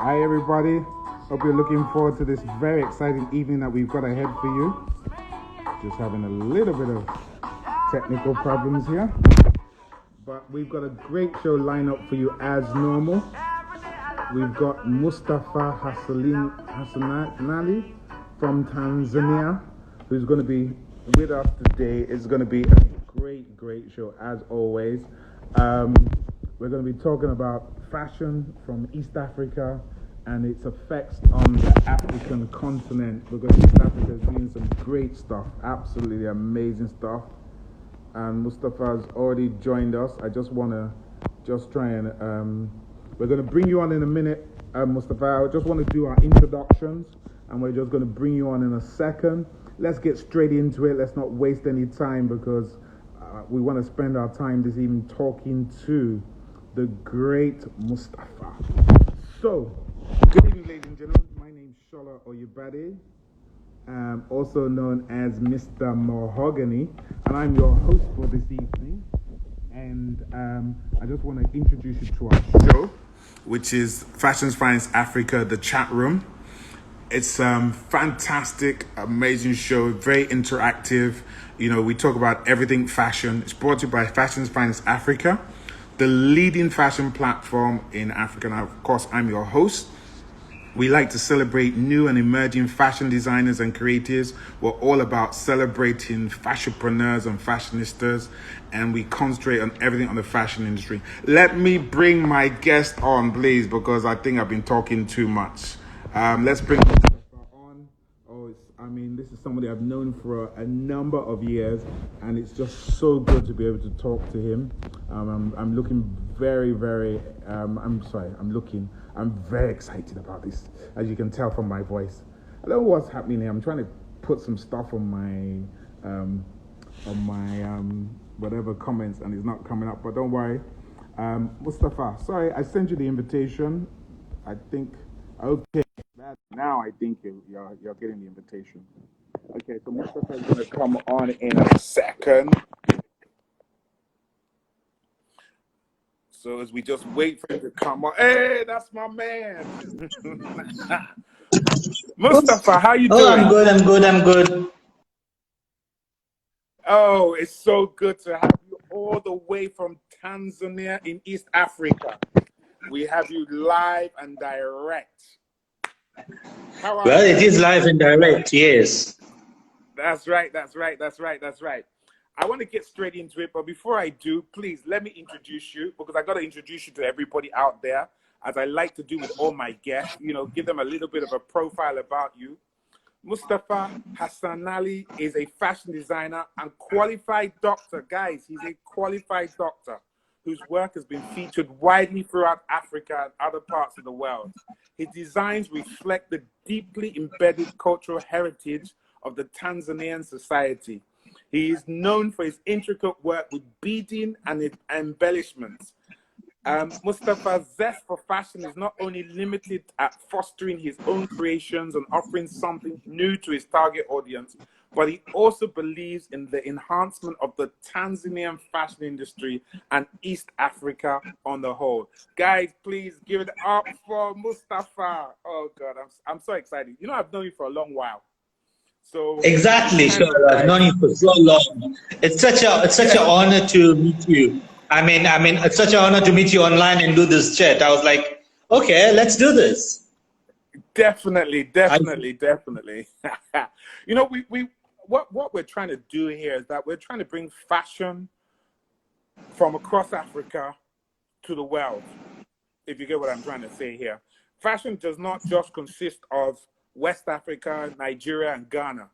Hi everybody, hope you're looking forward to this very exciting evening that we've got ahead for you. Just having a little bit of technical problems here, but we've got a great show lined up for you as normal. We've got Mustafa Hassanali from Tanzania, who's going to be with us today. It's going to be a great show as always. We're going to be talking about fashion from East Africa and its effects on the African continent, because East Africa is doing some great stuff, absolutely amazing stuff. And Mustafa's already joined us. I just want to try and we're going to bring you on in a minute, Mustafa. I just want to do our introductions, and we're just going to bring you on in a second. Let's get straight into it. Let's not waste any time, because we want to spend our time this evening talking to the great Mustafa. So, good evening, ladies and gentlemen. My name's Shola Oyubade, also known as Mr. Mahogany, and I'm your host for this evening. And I just want to introduce you to our show, which is Fashion's Finest Africa, the chat room. It's fantastic, amazing show, very interactive. You know, we talk about everything fashion. It's brought to you by Fashion's Finest Africa, the leading fashion platform in Africa. Now, of course, I'm your host. We like to celebrate new and emerging fashion designers and creators. We're all about celebrating fashionpreneurs and fashionistas, and we concentrate on everything on the fashion industry. Let me bring my guest on, please, because I think I've been talking too much. Let's bring Mustafa on. This is somebody I've known for a number of years, and it's just so good to be able to talk to him. I'm very excited about this, as you can tell from my voice. I don't know what's happening here. I'm trying to put some stuff on my whatever comments, and it's not coming up, but don't worry. Mustafa, sorry, I sent you the invitation. I think, okay, now I think you're getting the invitation. Okay, so Mustafa is going to come on in a second. So as we just wait for him to come on, hey, that's my man. Mustafa, how you doing? Oh, I'm good. Oh, it's so good to have you all the way from Tanzania in East Africa. We have you live and direct. How are you? Well, it is live and direct, yes. That's right. I want to get straight into it, but before I do, please let me introduce you, because I got to introduce you to everybody out there, as I like to do with all my guests. You know, give them a little bit of a profile about you. Mustafa Hassanali is a fashion designer and qualified doctor. Guys, he's a qualified doctor whose work has been featured widely throughout Africa and other parts of the world. His designs reflect the deeply embedded cultural heritage of the Tanzanian society. He is known for his intricate work with beading and embellishments. Mustafa's zest for fashion is not only limited at fostering his own creations and offering something new to his target audience, but he also believes in the enhancement of the Tanzanian fashion industry and East Africa on the whole. Guys, please give it up for Mustafa. Oh God, I'm so excited. You know, I've known you for a long while. So exactly, sure. I've known you for so long. It's such an honor to meet you. I mean, it's such an honor to meet you online and do this chat. I was like, okay, let's do this. Definitely. You know, what we're trying to do here is that we're trying to bring fashion from across Africa to the world, if you get what I'm trying to say here. Fashion does not just consist of West Africa, Nigeria, and Ghana.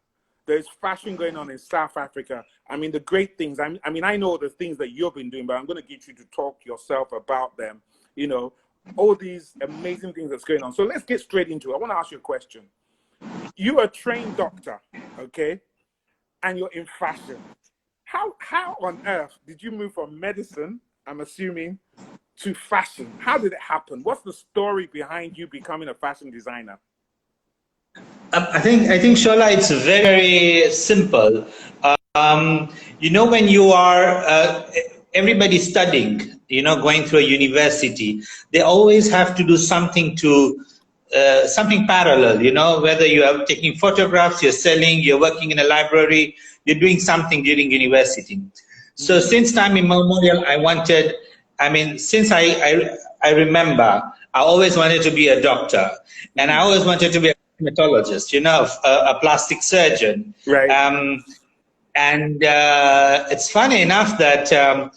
There's fashion going on in South Africa. I mean, the great things. I know the things that you've been doing, but I'm going to get you to talk yourself about them. You know, all these amazing things that's going on. So let's get straight into it. I want to ask you a question. You're a trained doctor, okay? And you're in fashion. How on earth did you move from medicine, I'm assuming, to fashion? How did it happen? What's the story behind you becoming a fashion designer? I think, Shola, it's very simple. You know, when you are everybody studying, you know, going through a university, they always have to do something to something parallel, you know, whether you are taking photographs, you're selling, you're working in a library, you're doing something during university. So since time immemorial, since I remember, I always wanted to be a doctor, and I always wanted to be a cosmetologist, you know, a plastic surgeon. Right. It's funny enough that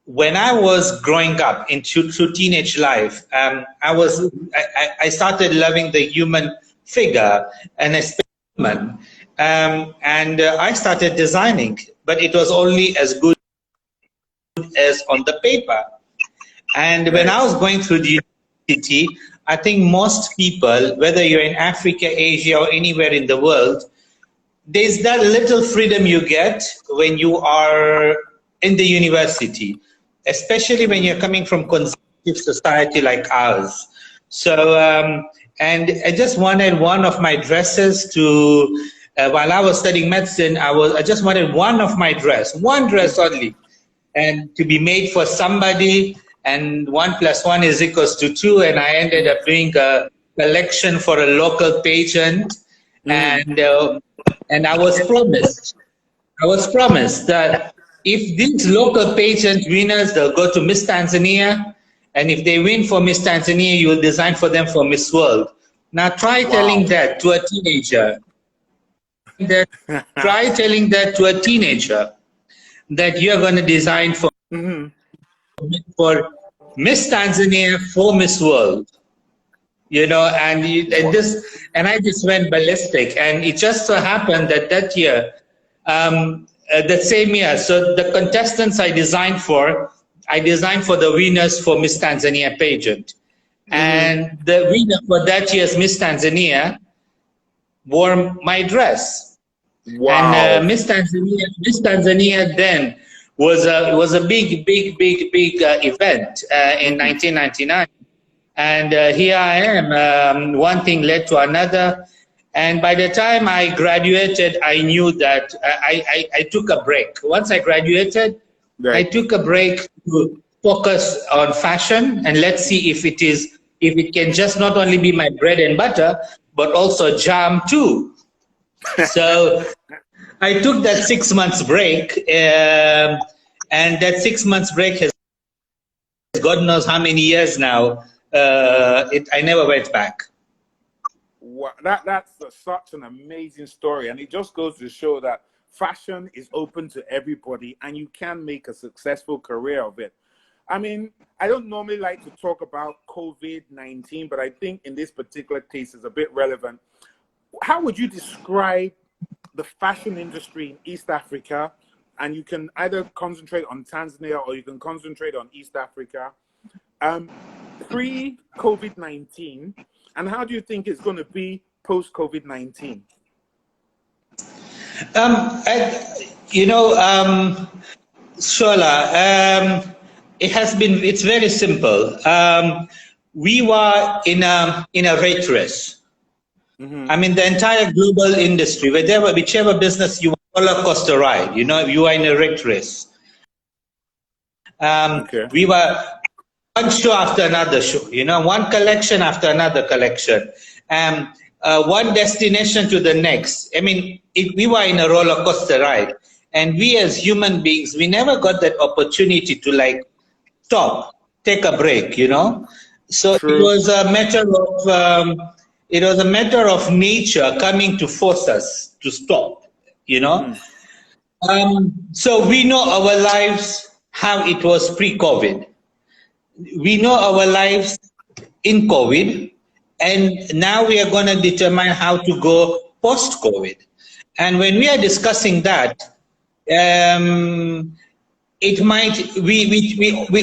when I was growing up through teenage life, I started loving the human figure and especially woman, I started designing, but it was only as good as on the paper. And when I was going through the university, I think most people, whether you're in Africa, Asia, or anywhere in the world, there's that little freedom you get when you are in the university, especially when you're coming from conservative society like ours. So, and I just wanted one of my dresses to, while I was studying medicine, I just wanted one dress only, and to be made for somebody, and 1 + 1 = 2, and I ended up doing a collection for a local pageant, and I was promised that if these local pageant winners, they'll go to Miss Tanzania, and if they win for Miss Tanzania, you will design for them for Miss World. Now try telling that to a teenager. Try telling that to a teenager that you're going to design for Miss Tanzania, for Miss World. You know, and I just went ballistic, and it just so happened that year, the same year, so the contestants I designed for the winners for Miss Tanzania pageant, and the winner for that year's Miss Tanzania wore my dress. Wow! And Miss Tanzania then was a big event in 1999. And here I am, one thing led to another. And by the time I graduated, I knew that I took a break. Once I graduated, I took a break to focus on fashion, and let's see if it can just not only be my bread and butter, but also jam too. So I took that 6 months break, and that 6 months break has God knows how many years now. I never went back. Wow, that's such an amazing story, and it just goes to show that fashion is open to everybody, and you can make a successful career of it. I mean, I don't normally like to talk about COVID-19, but I think in this particular case it's a bit relevant. How would you describe the fashion industry in East Africa? And you can either concentrate on Tanzania or you can concentrate on East Africa. Pre-COVID-19, and how do you think it's going to be post-COVID-19? Shola, it's very simple. We were in a rate race. I mean, the entire global industry, whichever business you roller coaster ride, you know, you are in a rate race. We were one show after another show, you know, one collection after another collection, one destination to the next. I mean, we were in a roller coaster ride, and we as human beings, we never got that opportunity to like stop, take a break, you know. So True. It was a matter of nature coming to force us to stop, you know. So we know our lives, how it was pre-COVID. We know our lives in COVID, and now we are going to determine how to go post-COVID. And when we are discussing that, we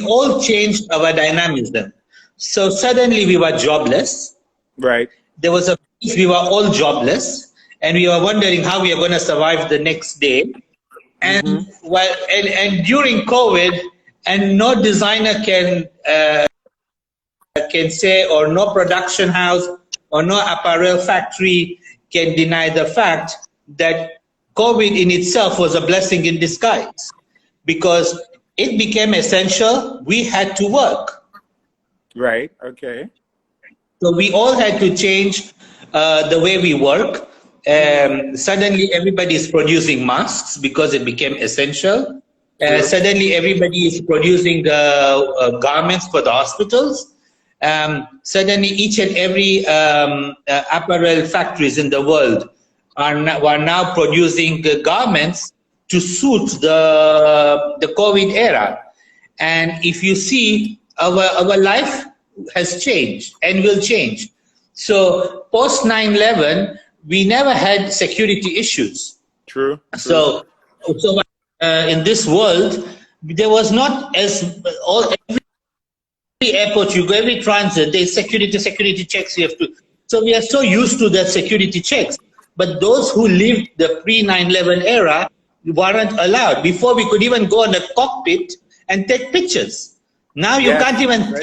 all changed our dynamism. So suddenly we were jobless. Right. There was we were all jobless, and we were wondering how we are going to survive the next day. And and during COVID, and no designer can say, or no production house or no apparel factory can deny the fact that COVID in itself was a blessing in disguise, because it became essential. We had to work. Right. Okay. So we all had to change the way we work. Suddenly, everybody is producing masks because it became essential. Suddenly, everybody is producing garments for the hospitals. Suddenly, each and every apparel factories in the world are now producing garments to suit the COVID era. And if you see, our life has changed and will change. So post 9/11, we never had security issues. True. So in this world, there was not every airport you go, every transit, there's security checks you have to. So we are so used to that security checks. But those who lived the pre 9/11 era weren't allowed. Before we could even go in the cockpit and take pictures. Now you can't even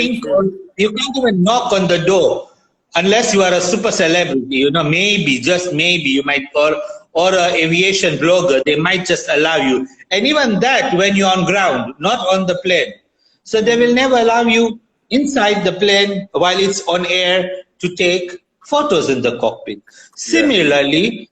you can't even knock on the door unless you are a super celebrity. Maybe, just maybe, you might, or an aviation blogger, they might just allow you. And even that when you're on ground, not on the plane. So they will never allow you inside the plane while it's on air to take photos in the cockpit. Similarly,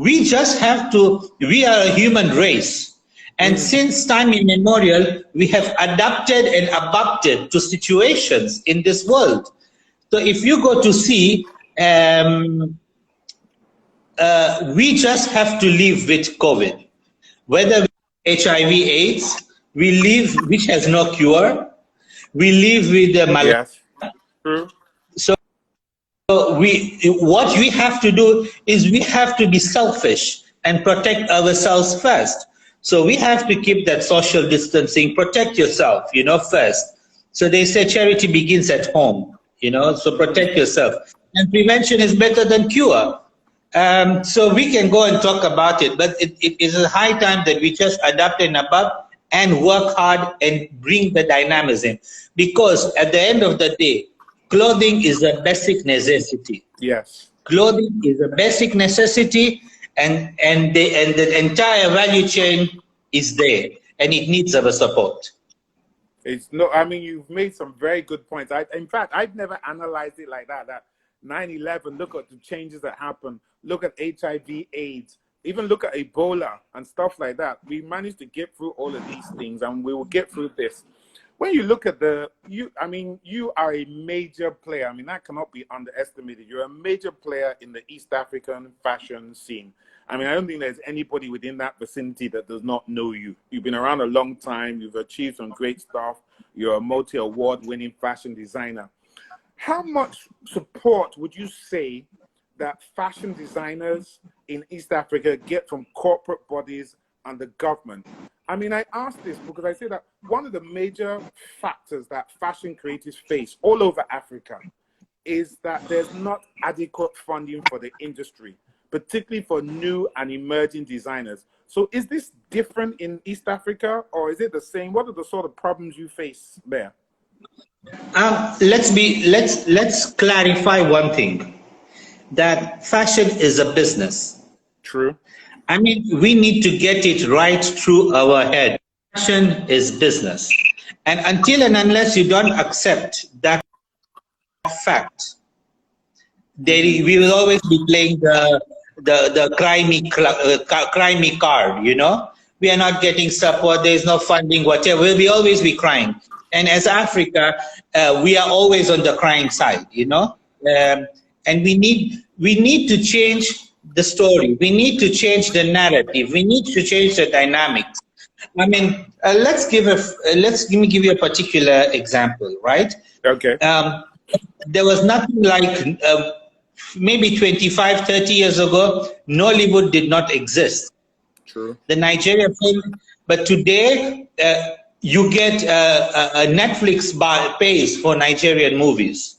we are a human race. And since time immemorial, we have adapted and abupted to situations in this world. So if you go to see, we just have to live with COVID. Whether HIV/AIDS, we live, which has no cure. We live with the malaria. Yes. True. So what we have to do is we have to be selfish and protect ourselves first. So we have to keep that social distancing, protect yourself, first. So they say charity begins at home, so protect yourself. And prevention is better than cure. So we can go and talk about it, but it is a high time that we just adapt and adapt and work hard and bring the dynamism. Because at the end of the day, clothing is a basic necessity. Yes. Clothing is a basic necessity, and the entire value chain is there, and it needs our support. You've made some very good points. In fact, I've never analyzed it like that. That 9/11, look at the changes that happened. Look at HIV/AIDS. Even look at Ebola and stuff like that. We managed to get through all of these things, and we will get through this. When you look at you are a major player. That cannot be underestimated. You're a major player in the East African fashion scene. I don't think there's anybody within that vicinity that does not know you. You've been around a long time. You've achieved some great stuff. You're a multi-award-winning fashion designer. How much support would you say that fashion designers in East Africa get from corporate bodies and the government? I ask this because I say that one of the major factors that fashion creatives face all over Africa is that there's not adequate funding for the industry, particularly for new and emerging designers. So is this different in East Africa, or is it the same? What are the sort of problems you face there? Let's clarify one thing, that fashion is a business. True. We need to get it right through our head. Fashion is business. And until and unless you don't accept that fact, we will always be playing the crimey card, We are not getting support, there is no funding, whatever. We'll always be crying. And as Africa, we are always on the crying side, And we need to change the story. We need to change the narrative. We need to change the dynamics. Let me give you a particular example, right? Okay. There was nothing like maybe 25, 30 years ago, Nollywood did not exist. True. The Nigerian film, but today you get a Netflix pays for Nigerian movies.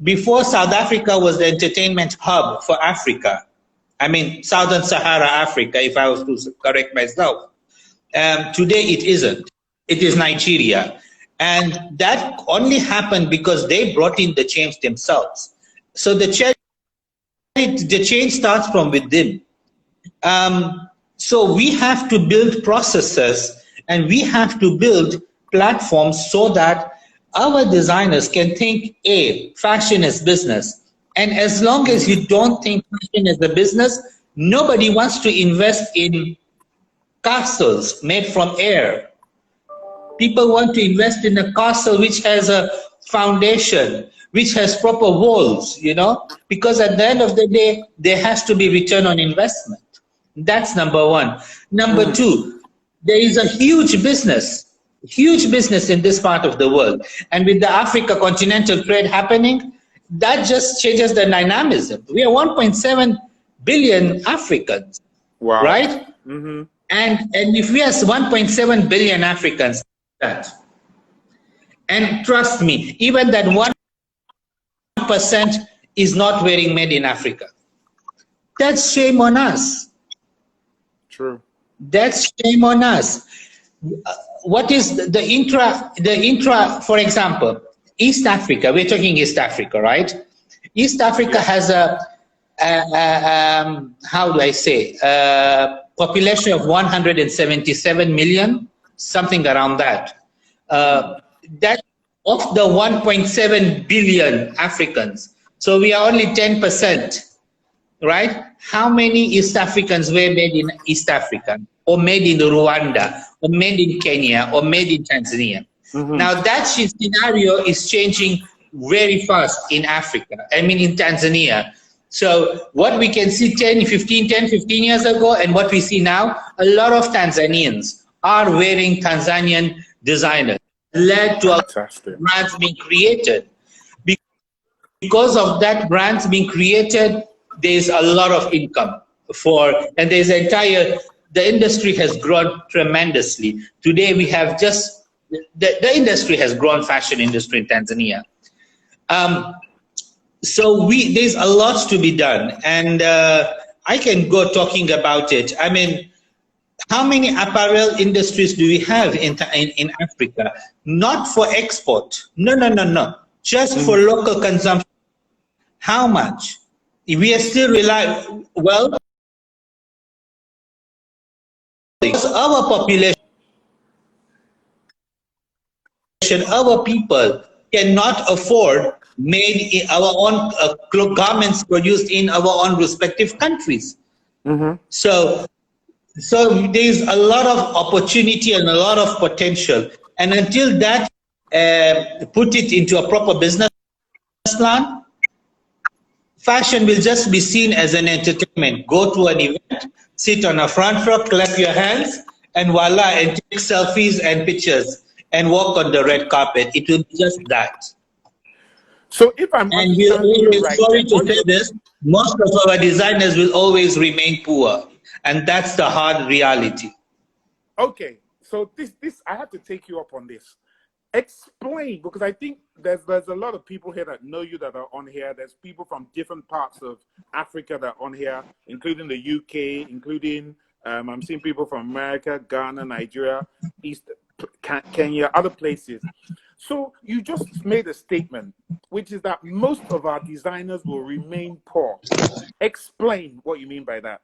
Before, South Africa was the entertainment hub for Africa. Southern Sahara Africa, if I was to correct myself. Today it isn't. It is Nigeria. And that only happened because they brought in the change themselves. So the change starts from within. So we have to build processes, and we have to build platforms so that our designers can think, A, fashion is business. And as long as you don't think fashion is a business, nobody wants to invest in castles made from air. People want to invest in a castle which has a foundation, which has proper walls, you know, because at the end of the day, there has to be return on investment. That's number one. Number two, there is a huge business in this part of the world. And with the Africa continental trade happening, that just changes the dynamism. We are 1.7 billion Africans, Wow. right? And if we are 1.7 billion Africans, and trust me, even that 1% is not wearing made in Africa. That's shame on us. True. That's shame on us. What is the intra, for example, East Africa, we're talking East Africa, right? East Africa has a how do I say, population of 177 million, something around that. That of the 1.7 billion Africans, so we are only 10%, right? How many East Africans were made in East Africa, or made in Rwanda, or made in Kenya, or made in Tanzania? Now that scenario is changing very fast in Africa, I mean in Tanzania. So what we can see 10, 15 years ago and what we see now, a lot of Tanzanians are wearing Tanzanian designers, led to brands being created. Because of that brands being created, there's a lot of income and there's the industry has grown tremendously. Today we have the industry has grown, fashion industry in Tanzania. So there's a lot to be done, and I can go talking about it. I mean, how many apparel industries do we have in Africa? Not for export. No. Just for local consumption. How much? We are still relying, well, because our population, our people cannot afford made in our own garments produced in our own respective countries. So there's a lot of opportunity and a lot of potential. And until that, put it into a proper business plan, fashion will just be seen as an entertainment. Go to an event, sit on a front row, clap your hands, and voila, and take selfies and pictures and walk on the red carpet. It will be just that. So if I'm sorry to say this, most of our designers will always remain poor, and that's the hard reality. Okay, so this I have to take you up on this. Explain, because I think there's a lot of people here that know you that are on here. There's people from different parts of Africa that are on here, including the UK, including I'm seeing people from America, Ghana, Nigeria, Kenya, other places. So you just made a statement, which is that most of our designers will remain poor. Explain what you mean by that.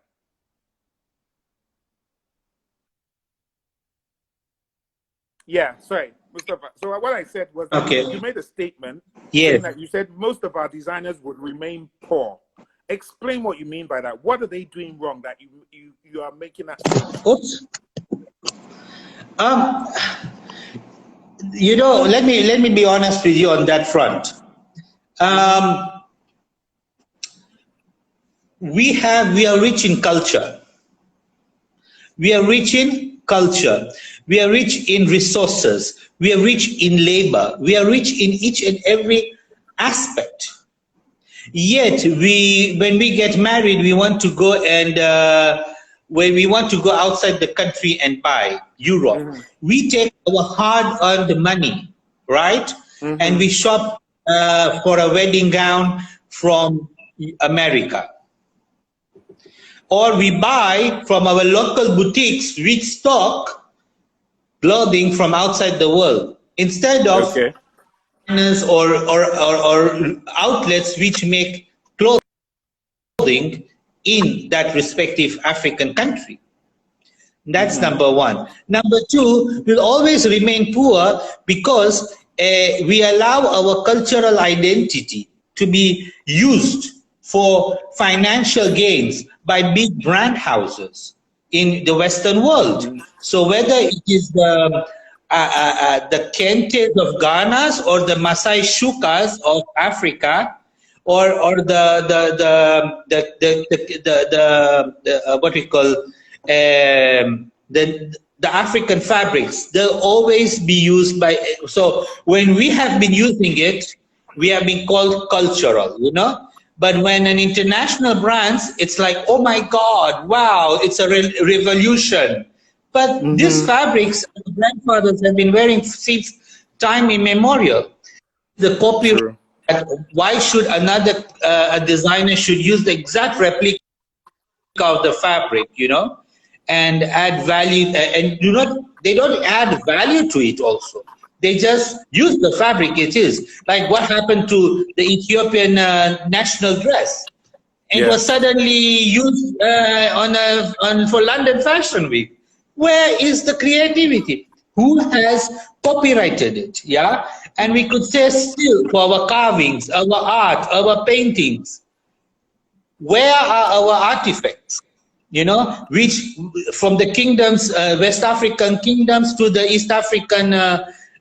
Yeah, sorry, Mustafa. So what I said was that you made a statement saying that you said most of our designers would remain poor. Explain what you mean by that. What are they doing wrong that you are making that statement? Oops. You know, let me be honest with you on that front. We are rich in culture. We are rich in culture. We are rich in resources. We are rich in labor. We are rich in each and every aspect. Yet when we get married, we want to go when we want to go outside the country and buy Europe. We take our hard-earned money, right? And we shop for a wedding gown from America. Or we buy from our local boutiques which stock clothing from outside the world instead of or outlets which make clothing in that respective African country. That's number one. Number two, we'll always remain poor because we allow our cultural identity to be used for financial gains by big brand houses in the Western world. So whether it is the Kentes of Ghana or the Masai Shukas of Africa, or what we call the African fabrics, they'll always be used by. So when we have been using it, we have been called cultural, you know. But when an international brands, it's like, oh my God, wow, it's a revolution. But these fabrics, our grandfathers have been wearing since time immemorial. The copyright. Why should another a designer should use the exact replica of the fabric, you know, and add value? And they don't add value to it. Also, they just use the fabric. It is like what happened to the Ethiopian national dress. It was suddenly used for London Fashion Week. Where is the creativity? Who has copyrighted it? Yeah. And we could say still for our carvings, our art, our paintings, where are our artifacts? You know, which from the kingdoms, West African kingdoms to the East African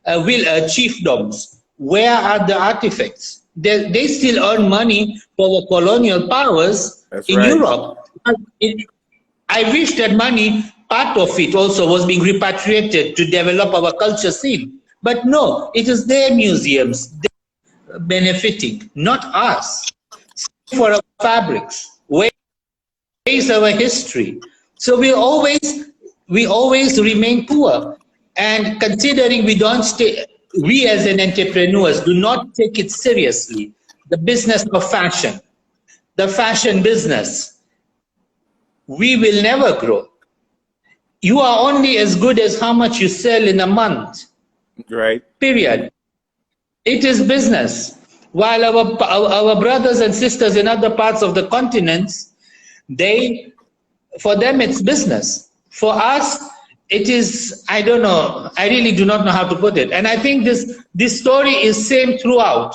chiefdoms, where are the artifacts? They still earn money for the colonial powers in Europe. I wish that money, part of it also was being repatriated to develop our culture scene. But no, it is their museums benefiting, not us. For our fabrics, where is our history? So we always remain poor. And considering we don't stay, we as an entrepreneurs do not take it seriously. The business of fashion, the fashion business, we will never grow. You are only as good as how much you sell in a month. Right. Period. It is business. While our brothers and sisters in other parts of the continents, for them it's business. For us, it is, I don't know, I really do not know how to put it. And I think this story is same throughout.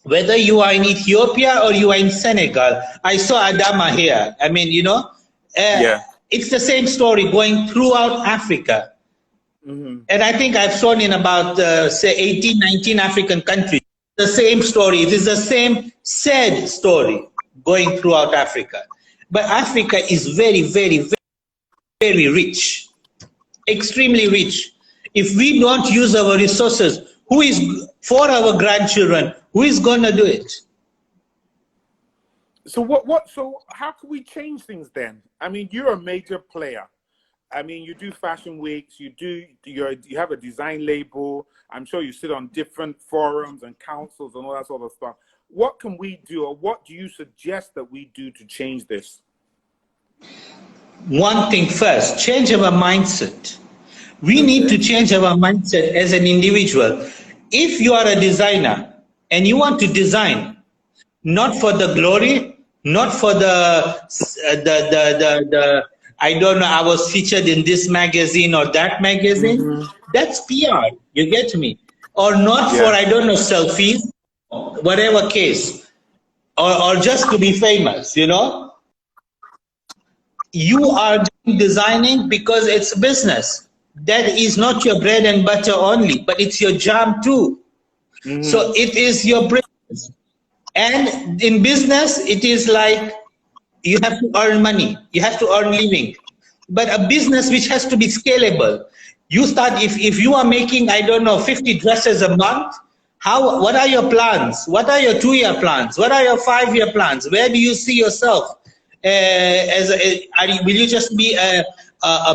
Whether you are in Ethiopia or you are in Senegal. I saw Adama here. I mean, you know, it's the same story going throughout Africa. And I think I've shown in about, say, 18, 19 African countries, the same story. It is the same sad story going throughout Africa. But Africa is very, very, very rich, extremely rich. If we don't use our resources, who is, for our grandchildren, who is going to do it? So so how can we change things then? I mean, you're a major player. I mean, you do fashion weeks, you have a design label. I'm sure you sit on different forums and councils and all that sort of stuff. What can we do, or what do you suggest that we do to change this? One thing first, change our mindset. We need to change our mindset as an individual. If you are a designer and you want to design, not for the glory, not for the I don't know, I was featured in this magazine or that magazine. That's PR, you get me? Or not for, I don't know, selfies, whatever case, or just to be famous, you know? You are designing because it's business. That is not your bread and butter only, but it's your jam too. So it is your business. And in business, it is like, you have to earn money. You have to earn living. But a business which has to be scalable. You start, if you are making, I don't know, 50 dresses a month, what are your plans? What are your 2-year plans? What are your 5-year plans? Where do you see yourself? Will you just be a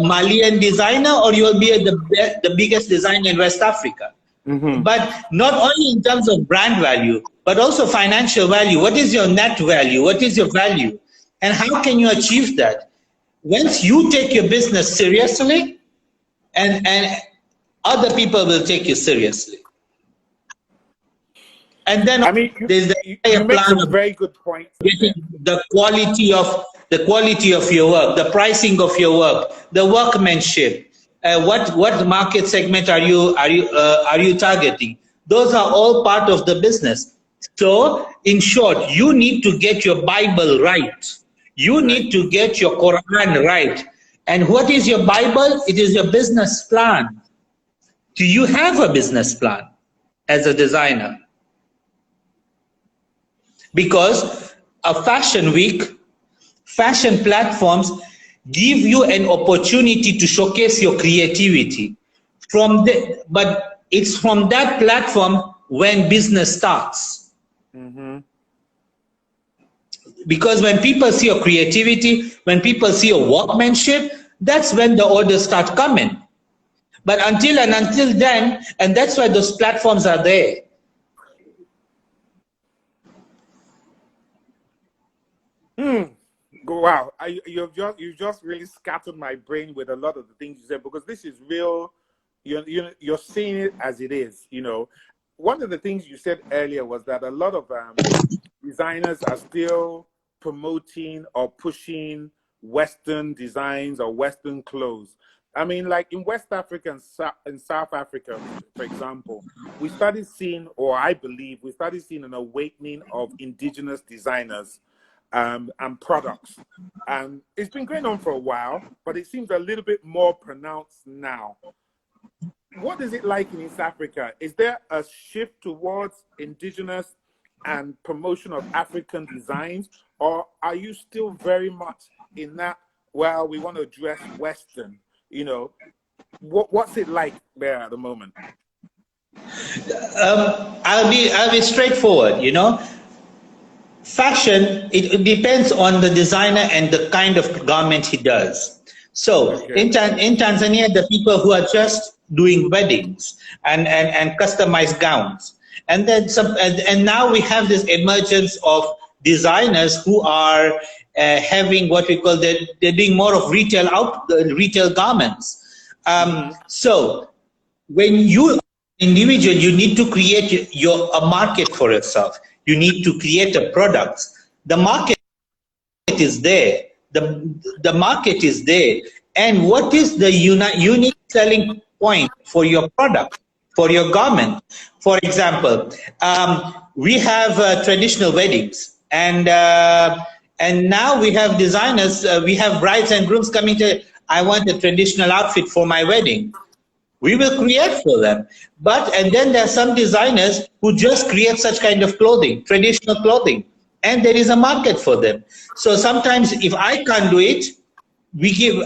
Malian designer, or you will be the biggest designer in West Africa? But not only in terms of brand value, but also financial value. What is your net value? What is your value? And how can you achieve that? Once you take your business seriously, and other people will take you seriously. And then I mean, there's you make some very good points. The quality of your work, the pricing of your work, the workmanship. what market segment are you targeting? Those are all part of the business. So in short, you need to get your Bible right. You need to get your Quran right. And what is your Bible? It is your business plan. Do you have a business plan as a designer? Because a fashion week, fashion platforms give you an opportunity to showcase your creativity. But it's from that platform when business starts. Because when people see your creativity, when people see your workmanship, that's when the orders start coming. But until then, and that's why those platforms are there. Wow, you've just really scattered my brain with a lot of the things you said, because this is real. You're seeing it as it is. You know, one of the things you said earlier was that a lot of designers are still promoting or pushing Western designs or Western clothes. I mean, like in West Africa and South Africa, for example, we started seeing, or I believe we started seeing, an awakening of indigenous designers and products. And it's been going on for a while, but it seems a little bit more pronounced now. What is it like in East Africa? Is there a shift towards indigenous and promotion of African designs, or are you still very much in that, well, we want to dress Western? You know, what's it like there at the moment? I'll be straightforward. You know, fashion, it depends on the designer and the kind of garment he does. So in Tanzania, the people who are just doing weddings and customized gowns, and then and now we have this emergence of designers who are having what we call they're doing more of retail garments. So when you individual, you need to create a market for yourself. You need to create a product. The market is there. The market is there. And what is the unique selling point for your product, for your garment? For example, we have traditional weddings, and now we have designers. We have brides and grooms coming to, I want a traditional outfit for my wedding. We will create for them. And then there are some designers who just create such kind of clothing, traditional clothing, and there is a market for them. So sometimes if I can't do it,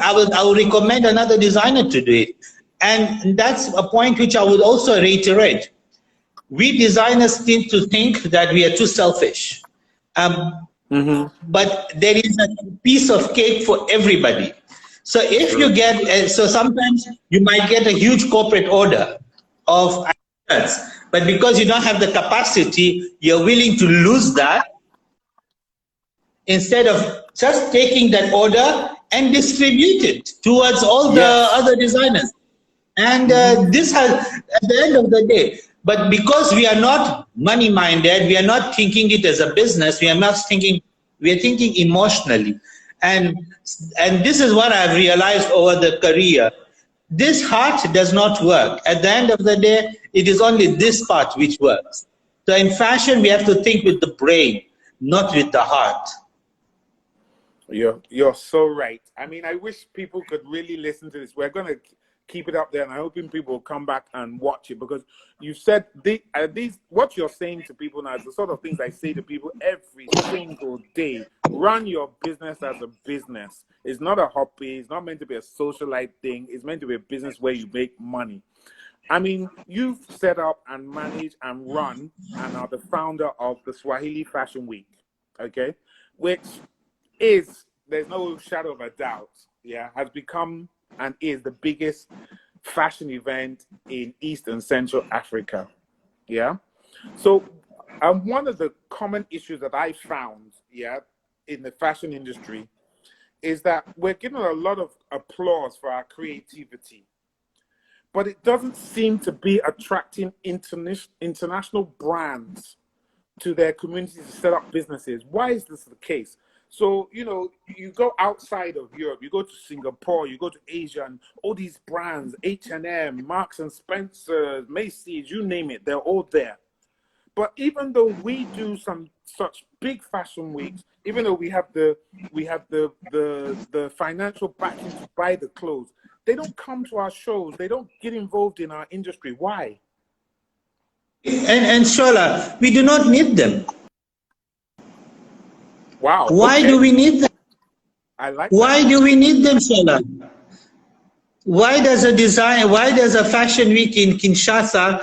I will recommend another designer to do it. And that's a point which I would also reiterate. We designers tend to think that we are too selfish. But there is a piece of cake for everybody. So if you get, so sometimes you might get a huge corporate order of shirts, but because you don't have the capacity, you're willing to lose that instead of just taking that order and distribute it towards all the other designers. And this has, at the end of the day, but because we are not money-minded, we are not thinking it as a business, we are thinking emotionally. And this is what I've realized over the career. This heart does not work. At the end of the day, it is only this part which works. So in fashion, we have to think with the brain, not with the heart. You're so right. I mean, I wish people could really listen to this. We're going to keep it up there, and I'm hoping people will come back and watch it, because you said what you're saying to people now is the sort of things I say to people every single day. Run your business as a business. It's not a hobby. It's not meant to be a socialite thing. It's meant to be a business where you make money. I mean, you've set up and managed and run and are the founder of the Swahili Fashion Week, okay, which is, there's no shadow of a doubt, has become and is the biggest fashion event in East and Central Africa. So one of the common issues that I found in the fashion industry is that we're given a lot of applause for our creativity, but it doesn't seem to be attracting international brands to their communities to set up businesses. Why is this the case? So, you know, you go outside of Europe, you go to Singapore, you go to Asia, and all these brands, H&M, Marks and Spencer, Macy's, you name it, they're all there. But even though we do some such big fashion weeks, even though we have the financial backing to buy the clothes, they don't come to our shows. They don't get involved in our industry. Why? And Shola, we do not need them. Wow. Why do we need them? I like Why do we need them, Shola? Why does a fashion week in Kinshasa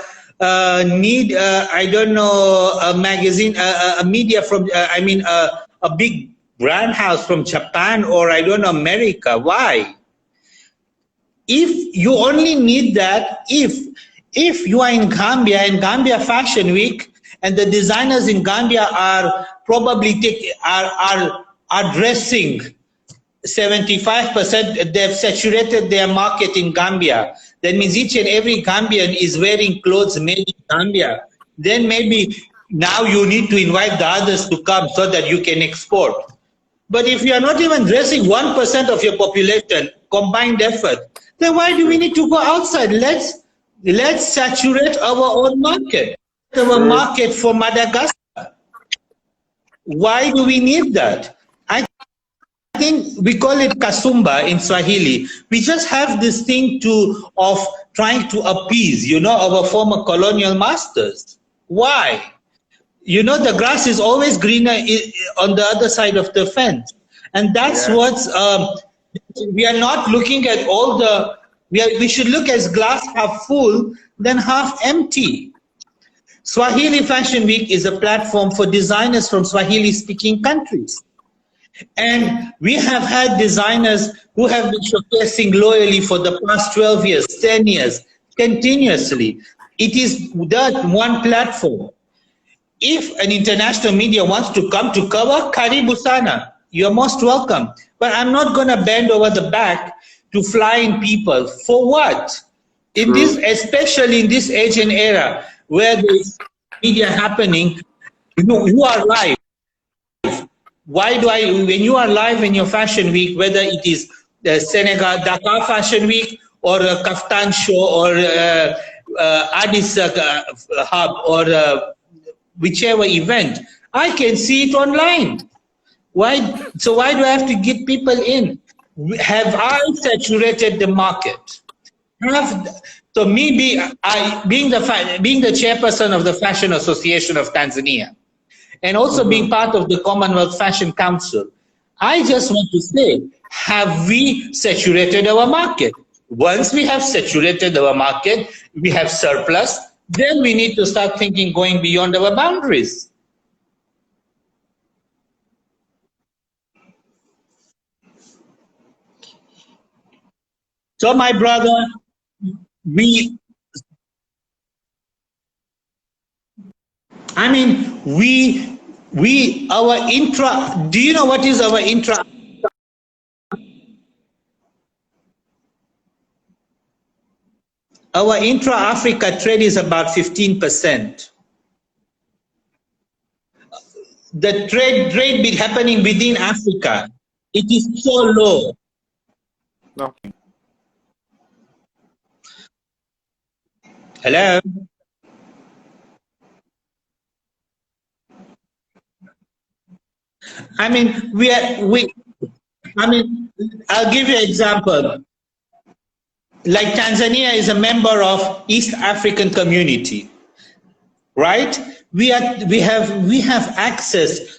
need, I don't know, a magazine, a media from, a big brand house from Japan or I don't know, America? Why? If you only need that, if you are in Gambia Fashion Week, and the designers in Gambia are probably are dressing 75%, they've saturated their market in Gambia. That means each and every Gambian is wearing clothes made in Gambia. Then maybe now you need to invite the others to come so that you can export. But if you are not even dressing 1% of your population, combined effort, then why do we need to go outside? Let's saturate our own market. Our market for Madagascar. Why do we need that? I think we call it kasumba in Swahili. We just have this thing of trying to appease, you know, our former colonial masters. Why? You know, the grass is always greener on the other side of the fence. And that's what's, we are not looking at all the, we should look as glass half full than half empty. Swahili Fashion Week is a platform for designers from Swahili-speaking countries. And we have had designers who have been showcasing loyally for the past 12 years, 10 years, continuously. It is that one platform. If an international media wants to come to cover, Karibu Sana, you're most welcome. But I'm not going to bend over the back to fly in people. For what? In this, especially in this age and era, where there's media happening, you are live. Why do when you are live in your fashion week, whether it is the Senegal Dakar Fashion Week or a Kaftan show or Addis Hub or whichever event, I can see it online. Why? So why do I have to get people in? Have I saturated the market? So me being the chairperson of the Fashion Association of Tanzania, and also being part of the Commonwealth Fashion Council, I just want to say, have we saturated our market? Once we have saturated our market, we have surplus, then we need to start thinking going beyond our boundaries. So my brother, our intra, do you know what is our intra? Our intra-Africa trade is about 15%. The trade happening within Africa, it is so low. Okay. Hello? I'll give you an example. Like Tanzania is a member of East African Community, right? We have access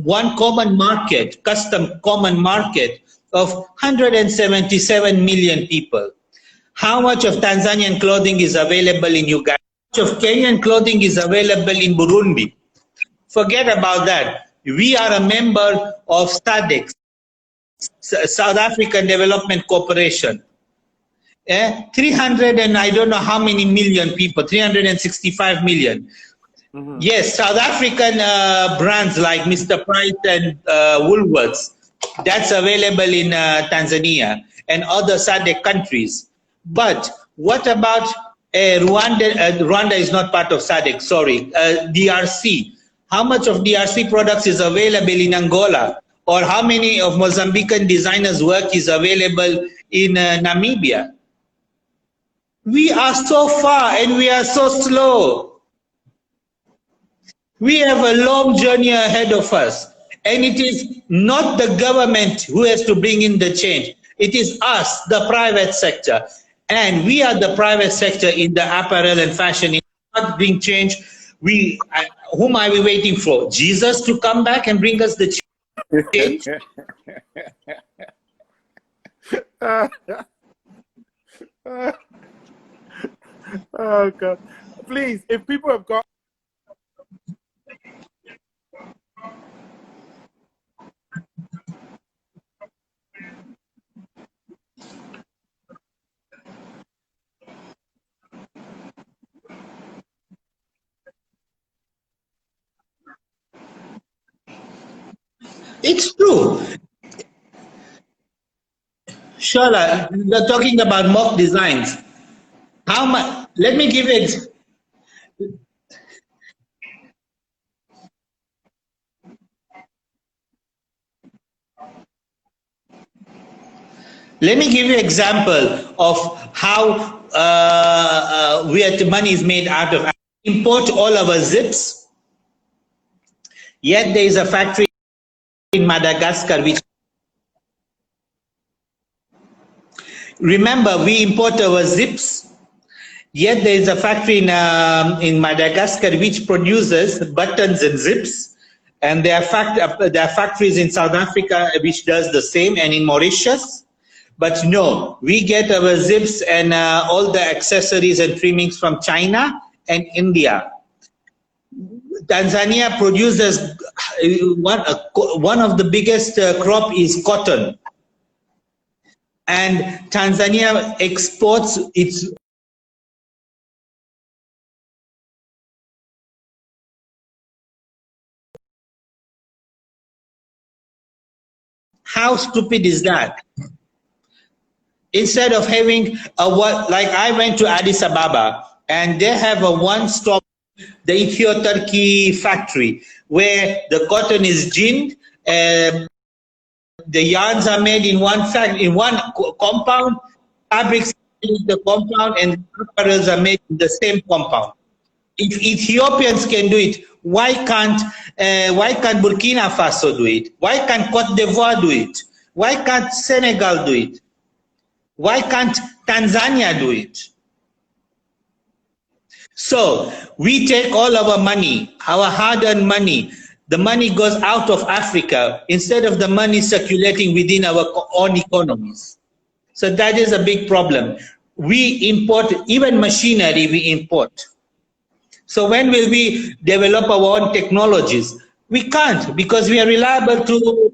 one common market, custom common market of 177 million people. How much of Tanzanian clothing is available in Uganda? How much of Kenyan clothing is available in Burundi? Forget about that. We are a member of SADC, South African Development Corporation. 300 and I don't know how many million people, 365 million. Yes, South African brands like Mr. Price and Woolworths, that's available in Tanzania and other SADC countries. But what about Rwanda? Rwanda is not part of SADC, sorry, DRC. how much of DRC products is available in Angola, or how many of Mozambican designers' work is available in Namibia. We are so far and we are so slow. We have a long journey ahead of us, and it is not the government who has to bring in the change. It is us, the private sector, and we are the private sector in the apparel and fashion. If not bring change, whom are we waiting for? Jesus to come back and bring us the change? Oh God! Please, if people have got. It's true. Shola, you're talking about mock designs. How much? Let me give you. Let me give you an example of how where the money is made out of. Import all our zips, yet there is a factory in Madagascar which. Remember, we import our zips, yet there is a factory in Madagascar which produces buttons and zips, and there are factories in South Africa which does the same, and in Mauritius. But no, we get our zips and all the accessories and trimmings from China and India. Tanzania produces one of the biggest crop is cotton. And Tanzania exports its how stupid is that? Instead of having like I went to Addis Ababa and they have a one-stop, the Ethio-Turkey factory where the cotton is ginned, the yarns are made in one compound, fabrics in the compound, and apparels are made in the same compound. If Ethiopians can do it, why can't Burkina Faso do it? Why can't Cote d'Ivoire do it? Why can't Senegal do it? Why can't Tanzania do it? So we take all our money, our hard-earned money. The money goes out of Africa instead of the money circulating within our own economies. So that is a big problem. We import, even machinery we import. So when will we develop our own technologies? We can't, because we are reliable to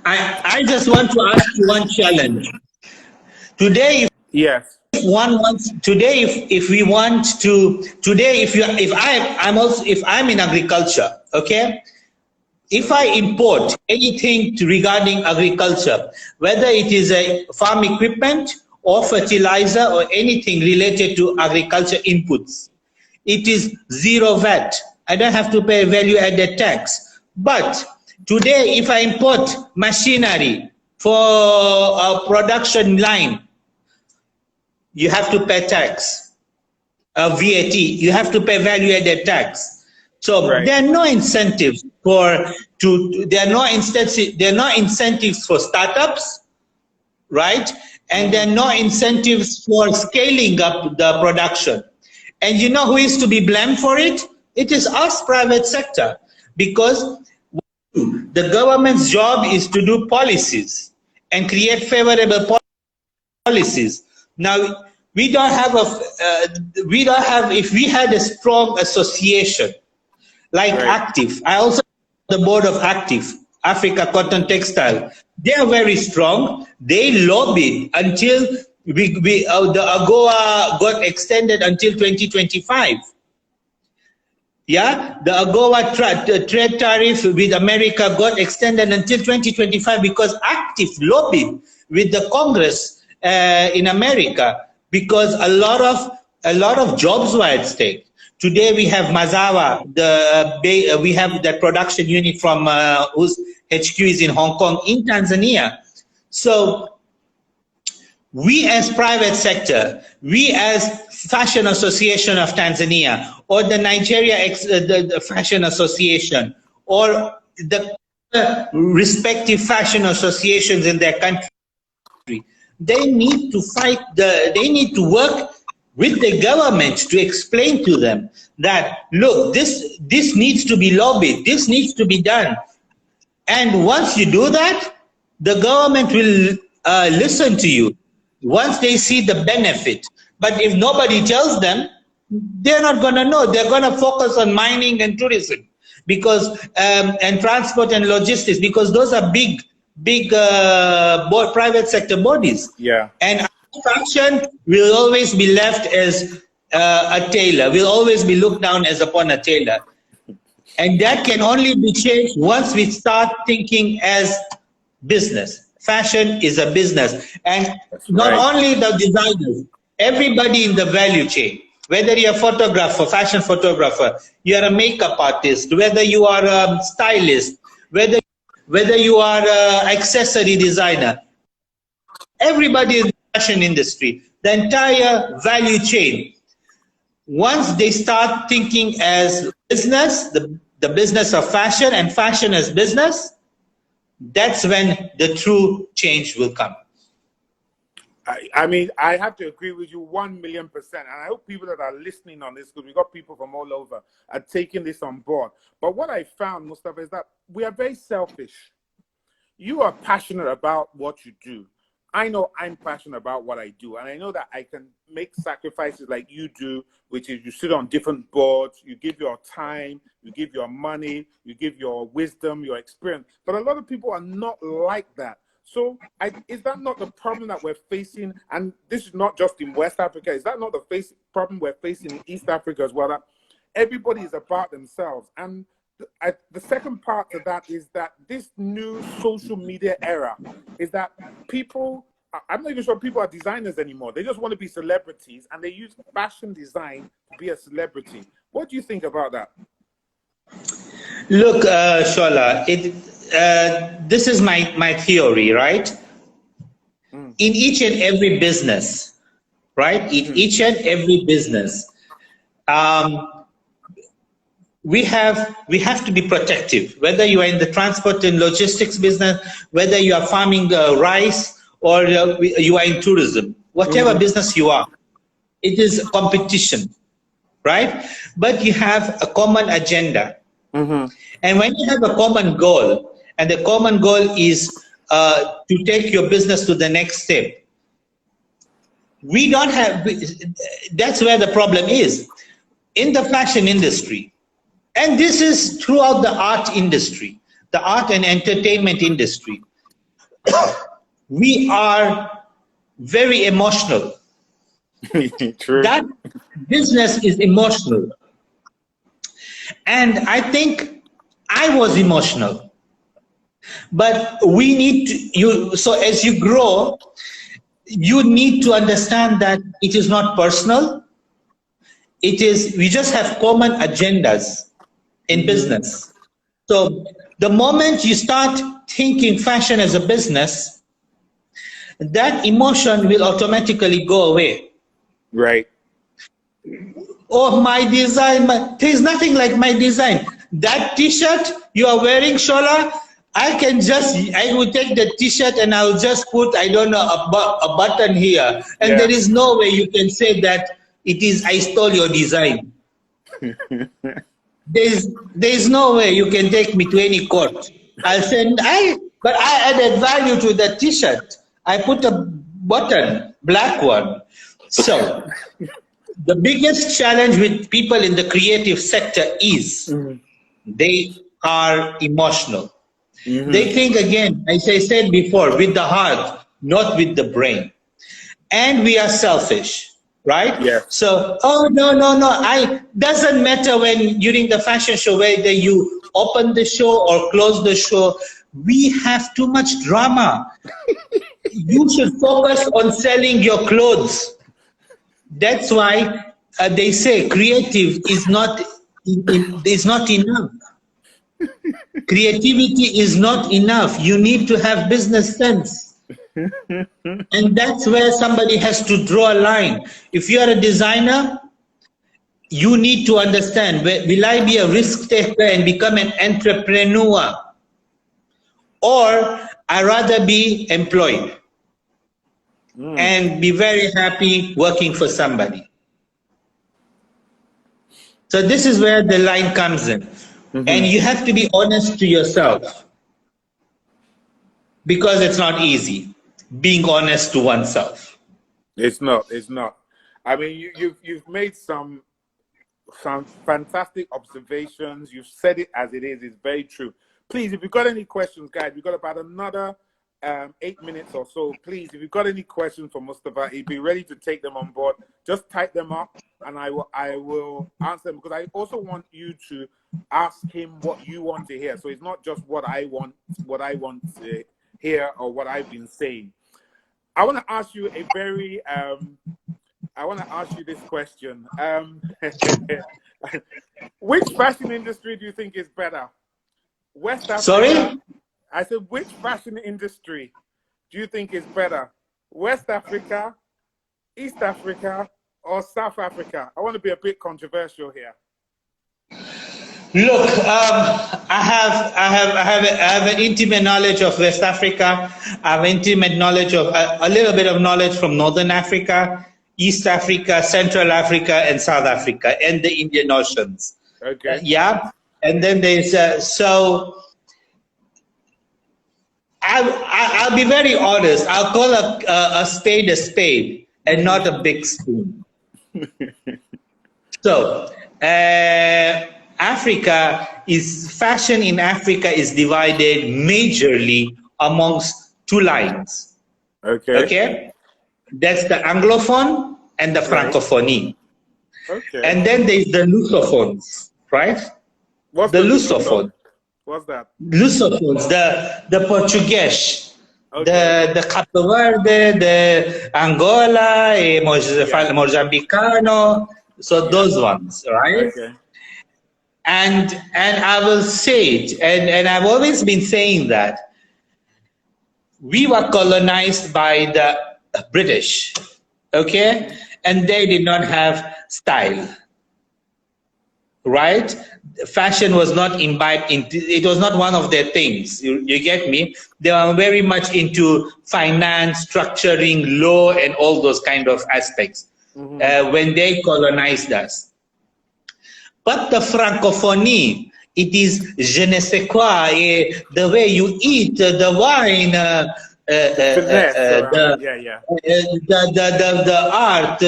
I just want to ask you one challenge. Today, Yes. If I'm in agriculture, okay? If I import anything regarding agriculture, whether it is a farm equipment or fertilizer or anything related to agriculture inputs, it is zero VAT. I don't have to pay value added tax. But today, if I import machinery for a production line, you have to pay tax, VAT. You have to pay value-added tax. So right. There are no incentives there are no incentives for startups, right? And there are no incentives for scaling up the production. And you know who is to be blamed for it? It is us, private sector, because the government's job is to do policies and create favorable policies. Now, we don't have if we had a strong association like right. Active, I also the board of Active, Africa Cotton Textile, they are very strong. They lobbied until the AGOA got extended until 2025. Yeah, the AGOA trade tariff with America got extended until 2025 because active lobbied with the Congress in America, because a lot of jobs were at stake. Today we have Mazawa, we have the production unit from whose HQ is in Hong Kong, in Tanzania. So we as private sector, we as Fashion Association of Tanzania, or the Nigeria the Fashion Association, or the respective fashion associations in their country, they need to they need to work with the government to explain to them that, look, this needs to be lobbied, this needs to be done. And once you do that, the government will listen to you once they see the benefit. But if nobody tells them, they're not going to know. They're going to focus on mining and tourism, because and transport and logistics, because those are big private sector bodies. Yeah. And fashion will always be left as a tailor, will always be looked down as upon a tailor. And that can only be changed once we start thinking as business. Fashion is a business. And That's not right. only the designers, everybody in the value chain, whether you're a photographer, fashion photographer, you're a makeup artist, whether you are a stylist, whether you are an accessory designer, everybody in the fashion industry, the entire value chain, once they start thinking as business, the business of fashion and fashion as business, that's when the true change will come. I mean, I have to agree with you 1,000,000%. And I hope people that are listening on this, because we've got people from all over, are taking this on board. But what I found, Mustafa, is that we are very selfish. You are passionate about what you do. I know I'm passionate about what I do. And I know that I can make sacrifices like you do, which is you sit on different boards, you give your time, you give your money, you give your wisdom, your experience. But a lot of people are not like that. So is that not the problem that we're facing? And this is not just in West Africa. Is that not the problem we're facing in East Africa as well? That everybody is about themselves. And the second part to that is that this new social media era is that people, I'm not even sure people are designers anymore. They just want to be celebrities, and they use fashion design to be a celebrity. What do you think about that? Look, Shola, this is my theory, right? In each and every business, right? In each and every business, we have to be protective, whether you are in the transport and logistics business, whether you are farming rice, or you are in tourism, whatever business you are, it is competition, right? But you have a common agenda. And when you have a common goal, and the common goal is to take your business to the next step, we don't have, that's where the problem is. In the fashion industry, and this is throughout the art industry, the art and entertainment industry, we are very emotional. True. That business is emotional. And I think I was emotional. But we need to, so as you grow, you need to understand that it is not personal. It is, we just have common agendas in business. So the moment you start thinking fashion as a business, that emotion will automatically go away. Right. Oh, my design, there's nothing like my design. That t-shirt you are wearing, Shola, I will take the t-shirt and I'll just put, I don't know, a button here. And there is no way you can say that it is, I stole your design. There's no way you can take me to any court. I'll say, but I added value to the t-shirt. I put a button, black one. So the biggest challenge with people in the creative sector is they are emotional. They think, again, as I said before, with the heart, not with the brain. And we are selfish. right? Yes. So, oh, no, doesn't matter when during the fashion show, whether you open the show or close the show, we have too much drama. You should focus on selling your clothes. That's why they say creative is not enough. Creativity is not enough. You need to have business sense. And that's where somebody has to draw a line. If you're a designer, you need to understand, will I be a risk taker and become an entrepreneur? Or I rather be employed and be very happy working for somebody. So this is where the line comes in. And you have to be honest to yourself, because it's not easy being honest to oneself. It's not. I mean, you've made some fantastic observations. You've said it as it is. It's very true. Please, if you've got any questions, guys, we've got about another 8 minutes or so. Please, if you've got any questions for Mustafa, he'd be ready to take them on board. Just type them up, and I will answer them, because I also want you to ask him what you want to hear. So it's not just what I want to hear or what I've been saying. I want to ask you a very this question. Which fashion industry do you think is better? West Africa. Sorry? I said, which fashion industry do you think is better? West Africa, East Africa, or South Africa? I want to be a bit controversial here. Look, I have an intimate knowledge of West Africa. I have intimate knowledge of a little bit of knowledge from Northern Africa, East Africa, Central Africa, and South Africa, and the Indian Oceans. Okay. Yeah, and then there's so. I'll be very honest. I'll call a spade and not a big spoon. So, fashion in Africa is divided majorly amongst two lines. Okay? That's the Anglophone and the Francophonie. Okay. And then there's the Lusophones, right? What's the Lusophone? What's that? Lusophones, the Portuguese, the Capo Verde, the Angola, Mozambicano, so those ones, right? Okay. And I will say it, and I've always been saying that we were colonized by the British, okay? And they did not have style, right? Fashion was not imbibed into, it was not one of their things. You get me? They were very much into finance, structuring, law, and all those kind of aspects when they colonized us. But the Francophonie, it is je ne sais quoi, the way you eat, the wine, the art,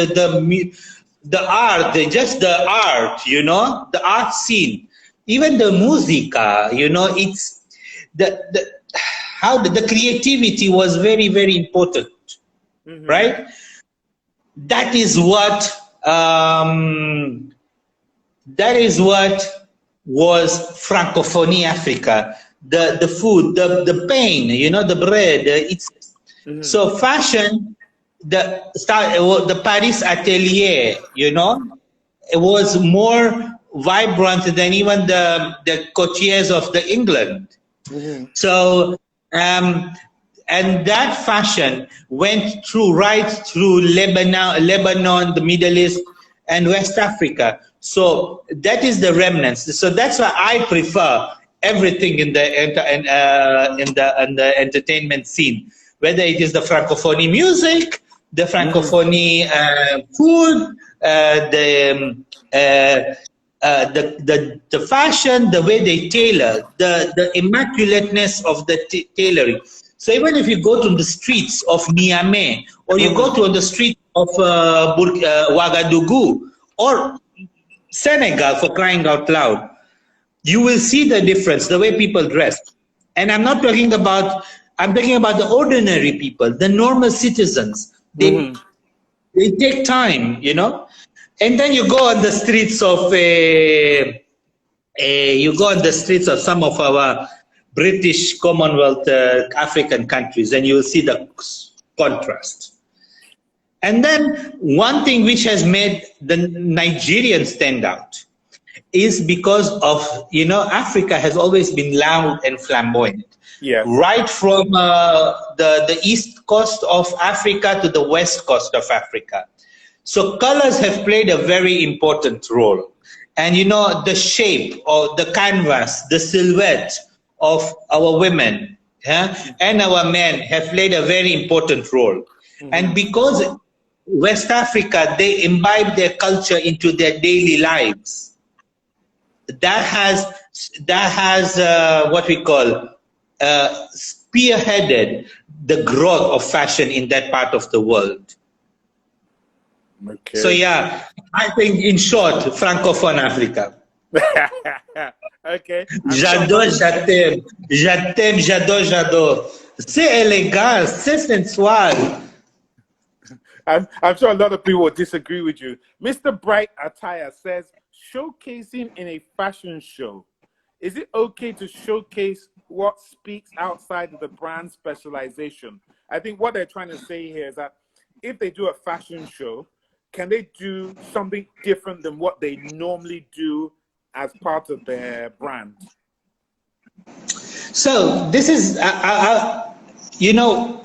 the art, just the art, you know, the art scene, even the musica, you know, it's how the creativity was very, very important, right? That is what was Francophonie Africa. The food, the pain, you know, the bread. It's so fashion. The Paris Atelier, you know, it was more vibrant than even the courtiers of the England. So and that fashion went right through Lebanon, the Middle East, and West Africa. So that is the remnants. So that's why I prefer everything in the entertainment scene, whether it is the Francophonie music, the Francophonie food, the fashion, the way they tailor, the immaculateness of the tailoring. So even if you go to the streets of Niamey, or you go to the streets of Ouagadougou, or Senegal, for crying out loud, you will see the difference, the way people dress. And I'm not talking about, I'm talking about the ordinary people, the normal citizens. They They take time, you know. And then you go on the streets of some of our British Commonwealth African countries, and you will see the contrast. And then one thing which has made the Nigerians stand out is because of, you know, Africa has always been loud and flamboyant. Yeah. Right from the east coast of Africa to the west coast of Africa. So colors have played a very important role. And, you know, the shape of the canvas, the silhouette of our women and our men have played a very important role. Mm-hmm. And because West Africa, they imbibe their culture into their daily lives, that has what we call spearheaded the growth of fashion in that part of the world. Okay. So yeah, I think in short, Francophone Africa. Okay. J'adore. C'est élégant, c'est sensual. I'm sure a lot of people will disagree with you. Mr. Bright Attire says, showcasing in a fashion show, is it okay to showcase what speaks outside of the brand specialization? I think what they're trying to say here is that if they do a fashion show, can they do something different than what they normally do as part of their brand? So this is, you know,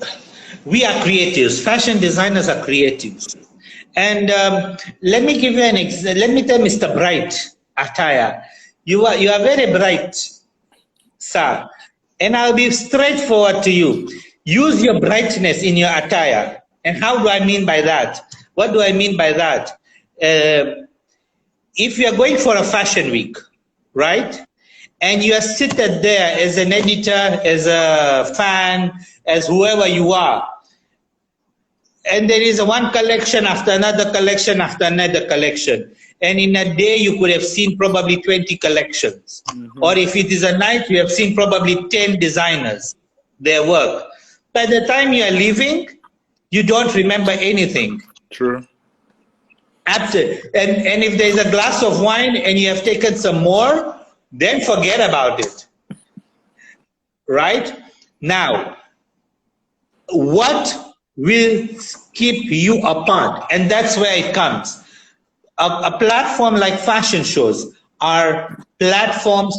we are creatives. Fashion designers are creatives. And let me give you an example. Let me tell Mr. Bright Attire, you are very bright, sir. And I'll be straightforward to you. Use your brightness in your attire. And how do I mean by that? What do I mean by that? If you're going for a fashion week, right? And you are seated there as an editor, as a fan, as whoever you are, and there is one collection after another collection after another collection. And in a day, you could have seen probably 20 collections. Mm-hmm. Or if it is a night, you have seen probably 10 designers, their work. By the time you are leaving, you don't remember anything. True. Absolutely. And if there's a glass of wine and you have taken some more, then forget about it. Right? Now, what will keep you apart? And that's where it comes. A platform like fashion shows are platforms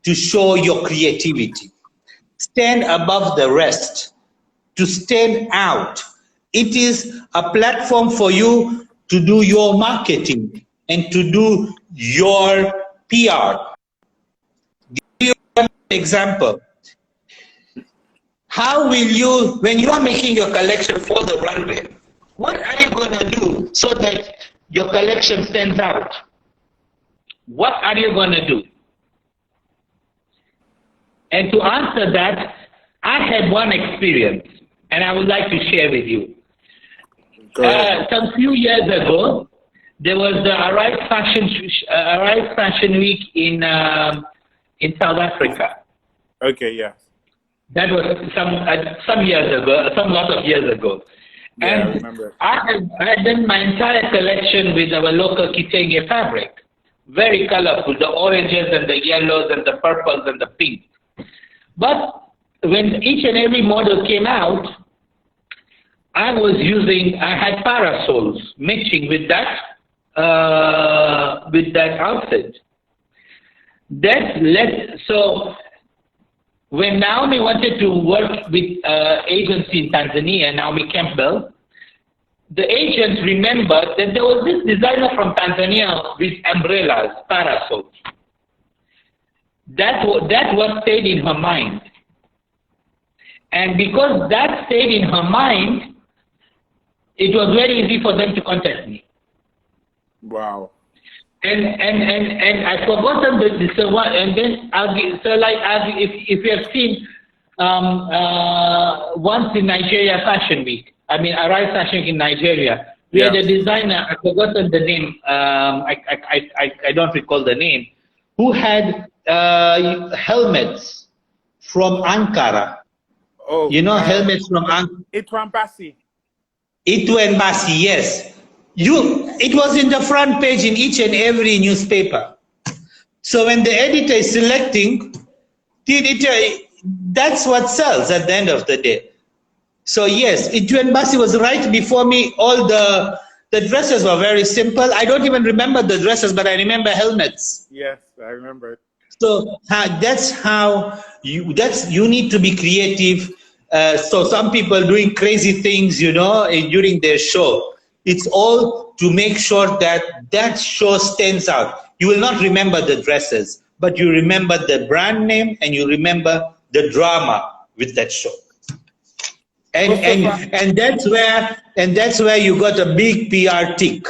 to show your creativity. Stand above the rest, to stand out. It is a platform for you to do your marketing and to do your PR. Give you an example. How will you, when you are making your collection for the runway, what are you going to do so that your collection stands out? What are you going to do? And to answer that, I had one experience, and I would like to share with you. Some few years ago, there was the Arise Fashion Week in South Africa. Okay, yeah. That was some years ago, some lot of years ago. Yeah, and I remember. I had done my entire collection with our local Kitenge fabric. Very colorful, the oranges and the yellows and the purples and the pinks. But when each and every model came out, I had parasols matching with that outfit. So when Naomi wanted to work with agency in Tanzania, Naomi Campbell, the agent remembered that there was this designer from Tanzania with umbrellas, parasols. That what stayed in her mind. And because that stayed in her mind, it was very easy for them to contact me. Wow. And I forgotten the one, and then if you have seen once in Nigeria Fashion Week, Arise Fashion Week in Nigeria, we had a designer, I've forgotten the name, I don't recall the name, who had helmets from Ankara. Oh, helmets from Ankara. Itwan Bassi, yes. It was in the front page in each and every newspaper. So when the editor is selecting, the editor, that's what sells at the end of the day. So yes, Ituan Basi was right before me. All the dresses were very simple. I don't even remember the dresses, but I remember helmets. Yes, I remember it. So that's how you need to be creative. So some people doing crazy things, you know, during their show. It's all to make sure that that show stands out. You will not remember the dresses, but you remember the brand name and you remember the drama with that show. And that's where you got a big PR tick.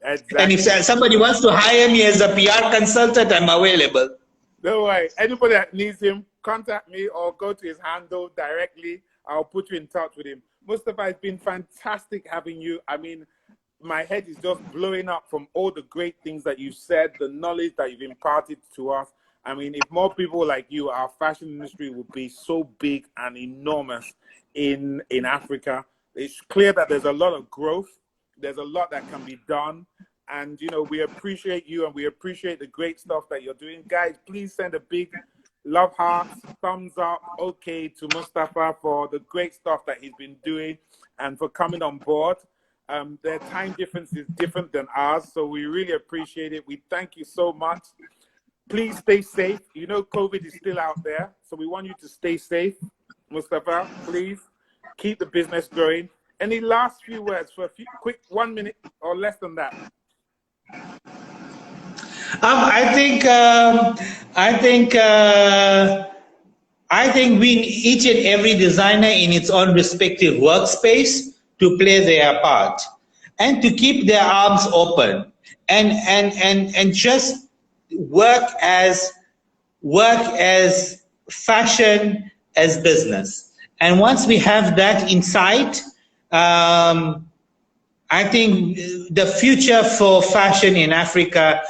Exactly. And if somebody wants to hire me as a PR consultant, I'm available. Don't worry. Anybody that needs him, contact me or go to his handle directly. I'll put you in touch with him. Mustafa, it's been fantastic having you. I mean, my head is just blowing up from all the great things that you've said, the knowledge that you've imparted to us. I mean, if more people like you, our fashion industry would be so big and enormous in Africa. It's clear that there's a lot of growth. There's a lot that can be done. And, you know, we appreciate you and we appreciate the great stuff that you're doing. Guys, please send a big love hearts, thumbs up, okay, to Mustafa for the great stuff that he's been doing and for coming on board. Their time difference is different than ours, so we really appreciate it. We thank you so much. Please stay safe. You know COVID is still out there, so we want you to stay safe. Mustafa, please keep the business going. Any last few words for a quick 1 minute or less than that? I think we each and every designer in its own respective workspace to play their part and to keep their arms open and just work as fashion as business. And once we have that in sight, I think the future for fashion in Africa,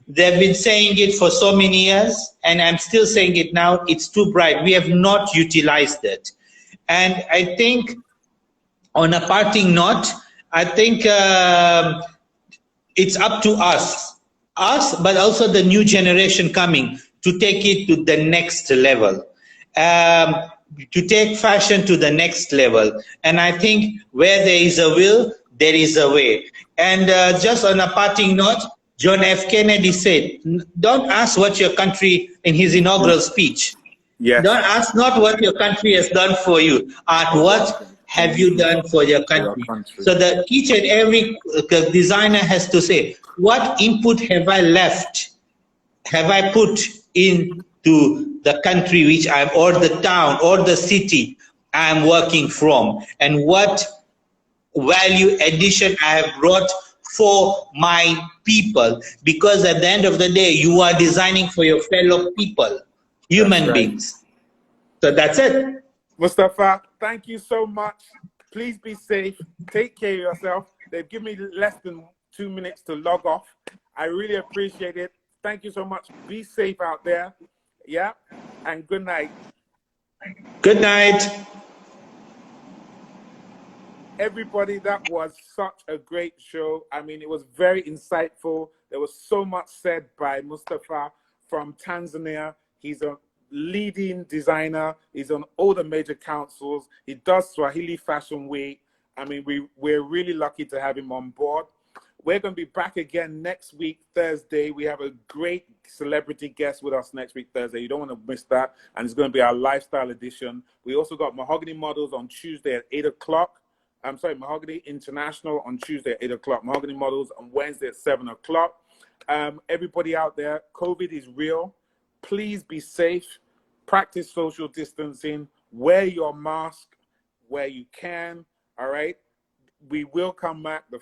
they've been saying it for so many years, and I'm still saying it now, it's too bright. We have not utilized it. And I think, on a parting note, I think it's up to us, but also the new generation coming to take it to the next level, to take fashion to the next level. And I think where there is a will, there is a way. And just on a parting note, John F. Kennedy said, don't ask what your country, in his inaugural speech, yes. Don't ask not what your country has done for you, what have you done for your country? So that each and every designer has to say, what input have I put into the country which or the town or the city I'm working from, and what value addition I have brought for my people, because at the end of the day, you are designing for your fellow people, human beings. So that's it. Mustafa, thank you so much. Please be safe. Take care of yourself. They've given me less than 2 minutes to log off. I really appreciate it. Thank you so much. Be safe out there. Yeah. And good night. Good night. Everybody, that was such a great show. I mean, it was very insightful. There was so much said by Mustafa from Tanzania. He's a leading designer. He's on all the major councils. He does Swahili Fashion Week. I mean, we're really lucky to have him on board. We're going to be back again next week, Thursday. We have a great celebrity guest with us next week, Thursday. You don't want to miss that. And it's going to be our lifestyle edition. We also got Mahogany Models on Tuesday at 8 o'clock. I'm sorry, Mahogany International on Tuesday at 8 o'clock. Mahogany Models on Wednesday at 7 o'clock. Everybody out there, COVID is real. Please be safe. Practice social distancing. Wear your mask where you can. All right. We will come back. The